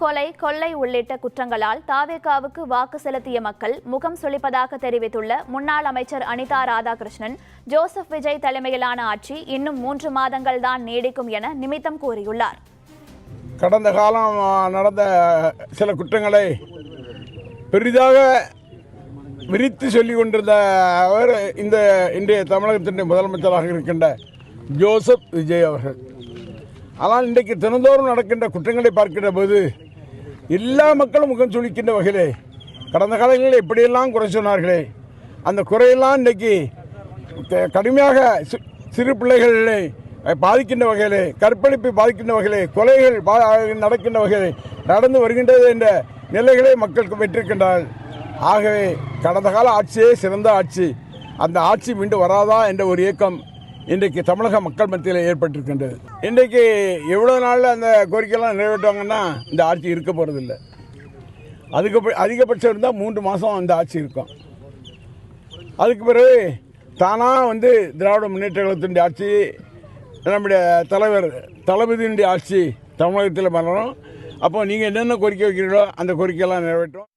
கொலை, கொள்ளை உள்ளிட்ட குற்றங்களால் தாவேகாவுக்கு வாக்கு செலுத்திய மக்கள் முகம் சுளிப்பதாக தெரிவித்துள்ள முன்னாள் அமைச்சர் அனிதா ராதாகிருஷ்ணன், ஜோசப் விஜய் தலைமையிலான ஆட்சி இன்னும் 3 மாதங்கள் தான் நீடிக்கும் என நிமித்தம் கூறியுள்ளார். கடந்த காலம் நடந்த சில குற்றங்களை பெரிதாக விரித்து சொல்லிக் கொண்டிருந்த அவர் இன்றைய தமிழகத்தின் முதலமைச்சராக இருக்கின்ற ஜோசப் விஜய் அவர்கள். ஆனால் இன்றைக்கு தினந்தோறும் நடக்கின்ற குற்றங்களை பார்க்கின்ற போது எல்லா மக்களும் முகம் சுளிக்கின்ற வகையிலே கடந்த காலங்களில் எப்படியெல்லாம் குறை சொன்னார்களே அந்த குறையெல்லாம் இன்றைக்கு கடுமையாக சிறு பிள்ளைகளை பாதிக்கின்ற வகையிலே, கற்பழிப்பை பாதிக்கின்ற வகையிலே, கொலைகள் நடக்கின்ற வகையிலே நடந்து வருகின்றது என்ற நிலைகளை மக்களுக்கு பெற்றிருக்கின்றார்கள். ஆகவே கடந்த கால ஆட்சியே சிறந்த ஆட்சி, அந்த ஆட்சி மீண்டும் வராதா என்ற ஒரு இயக்கம் இன்றைக்கு தமிழக மக்கள் மத்தியில் ஏற்பட்டிருக்கின்றது. இன்றைக்கு எவ்வளோ நாளில் அந்த கோரிக்கையெல்லாம் நிறைவேற்றுவாங்கன்னா இந்த ஆட்சி இருக்க போகிறதில்லை. அதிகபட்சம் இருந்தால் 3 மாதம் அந்த ஆட்சி இருக்கும். அதுக்கு பிறகு தானாக திராவிட முன்னேற்ற கழகத்தினுடைய ஆட்சி, நம்முடைய தலைவர் தளபதியினுடைய ஆட்சி தமிழகத்தில் வரணும். அப்போ நீங்கள் என்னென்ன கோரிக்கை வைக்கிறீங்களோ அந்த கோரிக்கையெல்லாம் நிறைவேற்றும்.